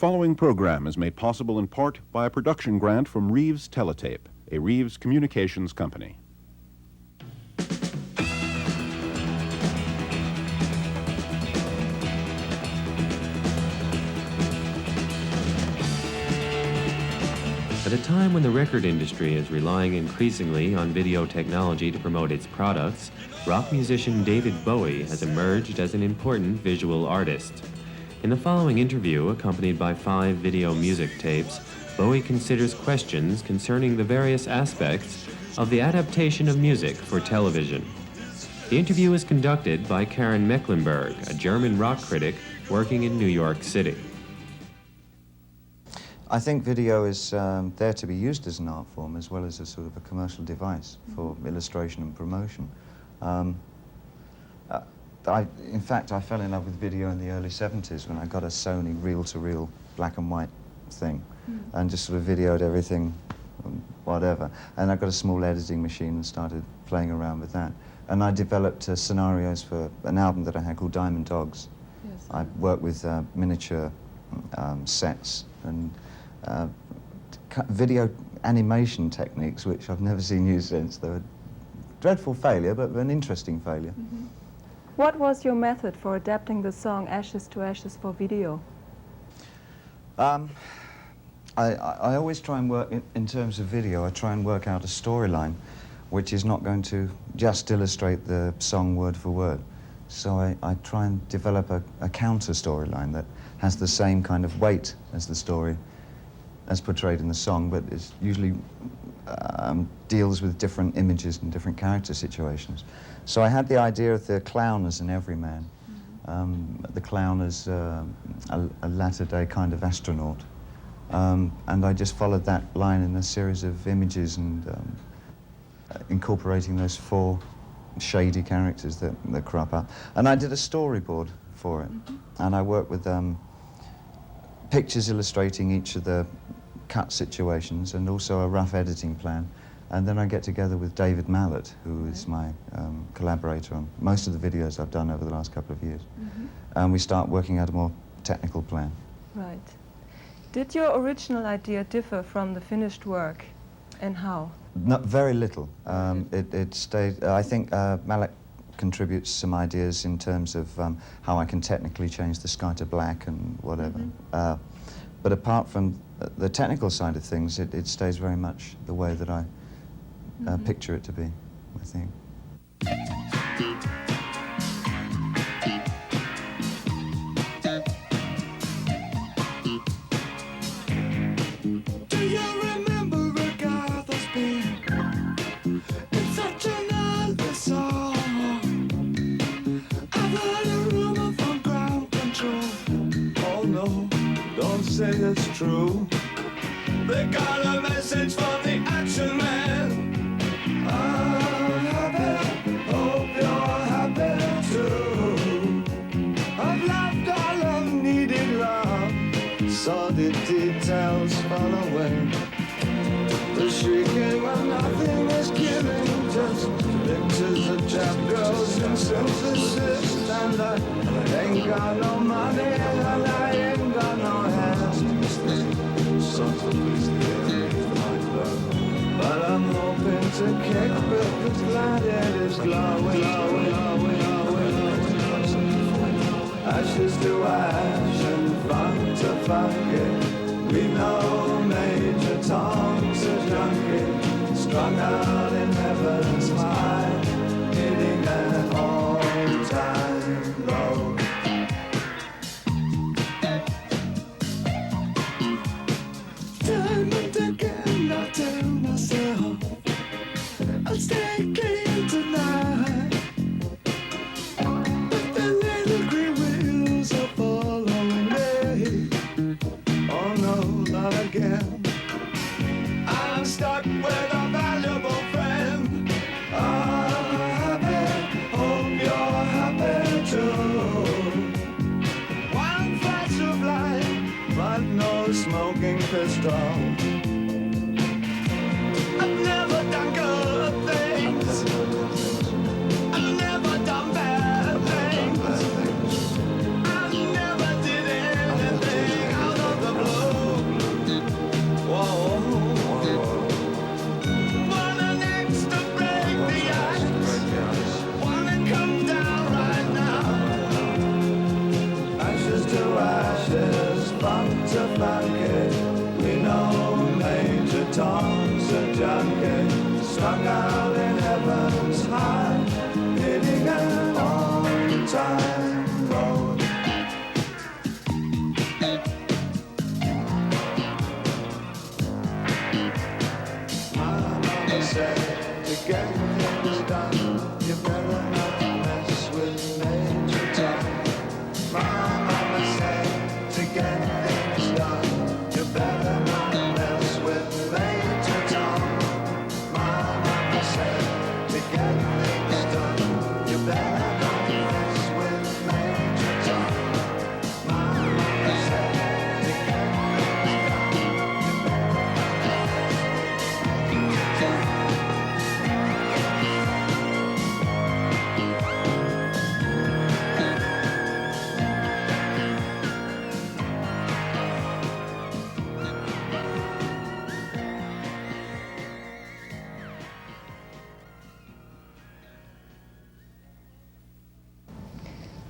following program is made possible in part by a production grant from Reeves Teletape, a Reeves Communications company. At a time when the record industry is relying increasingly on video technology to promote its products, rock musician David Bowie has emerged as an important visual artist. In the following interview, accompanied by 5 video music tapes, Bowie considers questions concerning the various aspects of the adaptation of music for television. The interview is conducted by Karin Mecklenburg, a German rock critic working in New York City. I think video is there to be used as an art form as well as a sort of a commercial device for illustration and promotion. In fact, I fell in love with video in the early 70s when I got a Sony reel-to-reel black and white thing and just sort of videoed everything, whatever. And I got a small editing machine and started playing around with that. And I developed scenarios for an album that I had called Diamond Dogs. Yes. I worked with miniature sets and video animation techniques, which I've never seen used since. They were a dreadful failure, but an interesting failure. Mm-hmm. What was your method for adapting the song Ashes to Ashes for video? I always try and work, in terms of video, I try and work out a storyline which is not going to just illustrate the song word for word. So I try and develop a counter storyline that has the same kind of weight as the story as portrayed in the song, but is usually deals with different images and different character situations. So I had the idea of the clown as an everyman, the clown as a latter-day kind of astronaut, and I just followed that line in a series of images and incorporating those 4 shady characters that crop up. And I did a storyboard for it, and I worked with pictures illustrating each of the cut situations and also a rough editing plan. And then I get together with David Mallet, who is my collaborator on most of the videos I've done over the last couple of years. And we start working out a more technical plan. Right. Did your original idea differ from the finished work, and how? Not very little. It stayed. I think Mallet contributes some ideas in terms of how I can technically change the sky to black and whatever. But apart from the technical side of things, it stays very much the way that I picture it to be, I think. Say it's true. They got a message from the action man. I'm happy, hope you're happy too. I've loved all I've needed love, saw the details fall away. The shrieking when nothing is given, just pictures of chap girls and synthesis. And I ain't got no money and I ain't got no hands. But I'm hoping to kick because glad it is glowing. Ashes to ash and funk to funky. We know Major Tom's a junkie, strung out in heaven's high, hitting an all-time low. Time and again I tell myself I'll stay clean tonight, but the little green wheels are following me. Oh no, not again. I'm stuck with a valuable friend. I'm happy, hope you're happy too. One flash of light, but no smoking pistol. I've never done good things. I've never done bad things. I never did anything out of the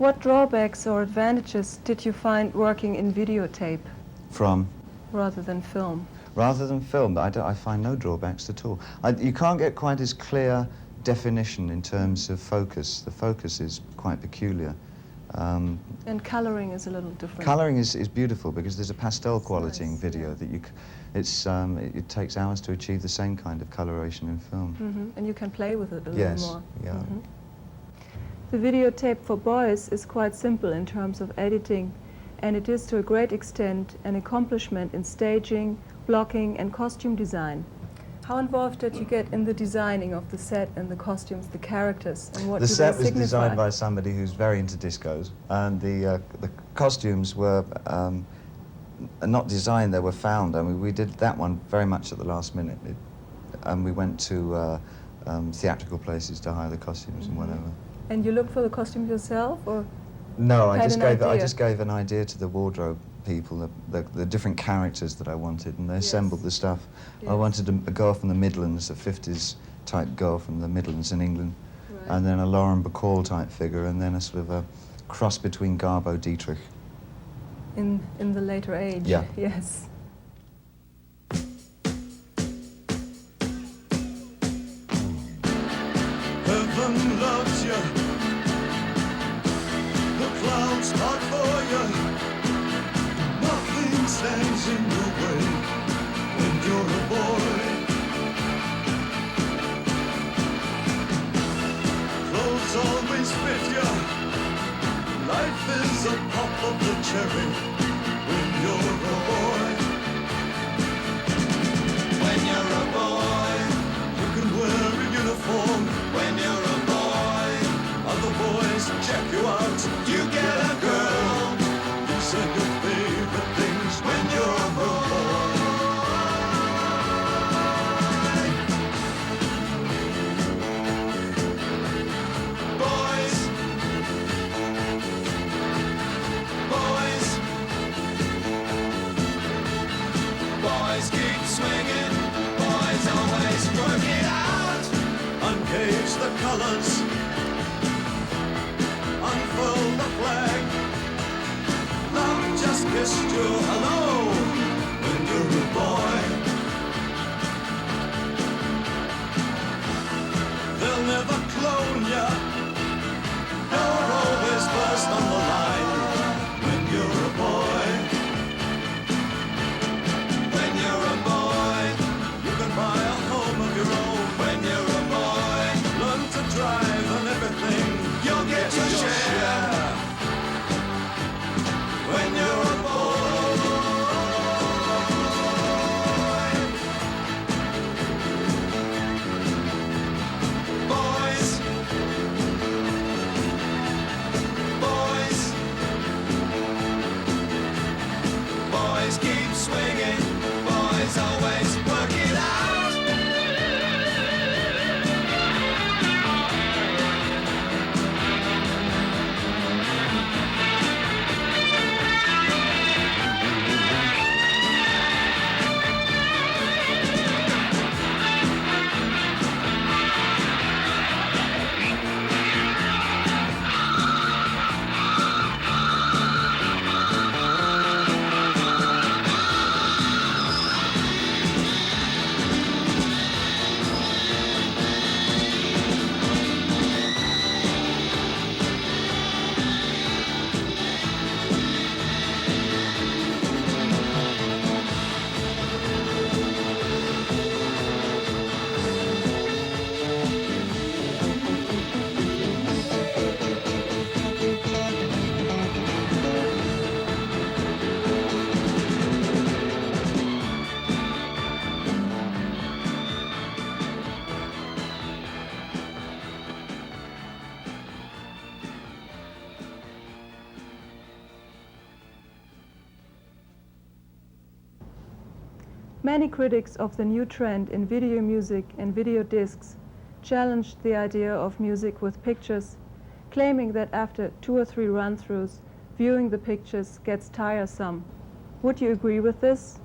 What drawbacks or advantages did you find working in videotape From rather than film? rather than film, I find no drawbacks at all. You can't get quite as clear definition in terms of focus. The focus is quite peculiar. And coloring is a little different. Colouring is beautiful because there's a pastel quality in nice, video that it takes hours to achieve the same kind of coloration in film. And you can play with it a Yes, little more. yeah. The videotape for boys is quite simple in terms of editing, and it is to a great extent an accomplishment in staging, blocking and costume design. How involved did you get in the designing of the set and the costumes, the characters, and what The do set they was designed signify? by somebody who's very into discos, and the costumes were not designed, they were found. I mean, we did that one very much at the last minute, and we went to theatrical places to hire the costumes and whatever. And you looked for the costumes yourself, or? No, I Had just an gave I idea. just gave an idea to the wardrobe people, the different characters that I wanted, and they assembled the stuff. I Yes. wanted a girl from the Midlands, a 50s type girl from the Midlands in England, Right. and then a Lauren Bacall type figure, and then a sort of a cross between Garbo Dietrich. In the later age? Yeah. Yes. Heaven loves you. The clouds part for you. Nothing stands in your way when you're a boy. Clothes always fit you. Life is a pop of the cherry when you're a boy. When you're a boy, you can wear a uniform. When you're a boy, other boys check you out. You get a girl. You say your favorite things when you're a boy. Boys, boys, boys keep swinging. Boys always work it out. Uncage the colors. Unfurl the flag. Love just kissed you hello when you're a boy. They'll never clone ya. You're always first on the line when you're a boy. When you're a boy, you can buy a home of your own. When you're a boy, learn to drive and everything. You'll get your share. When you're a boy. Boys. Boys. Boys keep swinging. Boys always work it out. Many critics of the new trend in video music and video discs challenged the idea of music with pictures, claiming that after 2 or 3 run-throughs, viewing the pictures gets tiresome. Would you agree with this?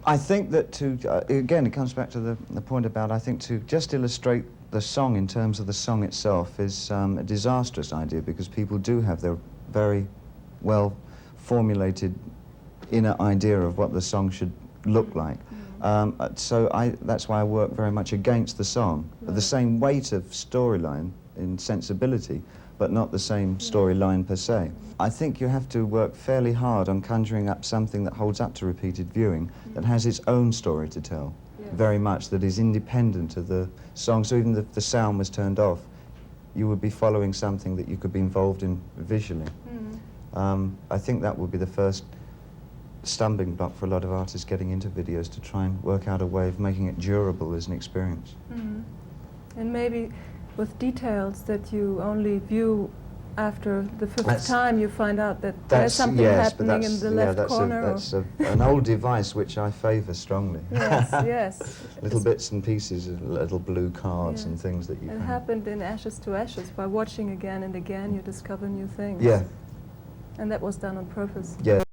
I think that again, it comes back to the point about, I think to just illustrate the song, in terms of the song itself, is a disastrous idea, because people do have their very well formulated inner idea of what the song should look like. So that's why I work very much against the song. Right. The same weight of storyline in sensibility, but not the same storyline per se. I think you have to work fairly hard on conjuring up something that holds up to repeated viewing, that has its own story to tell, very much, that is independent of the song. So even if the sound was turned off, you would be following something that you could be involved in visually. I think that would be the first stumbling block for a lot of artists getting into videos, to try and work out a way of making it durable as an experience. And maybe with details that you only view after the fifth time, you find out that there's something happening in the left corner. That's an old device which I favour strongly. Yes, yes. Little bits and pieces, little blue cards and things that you It can... happened in Ashes to Ashes. By watching again and again, you discover new things. Yeah. And that was done on purpose. Yeah.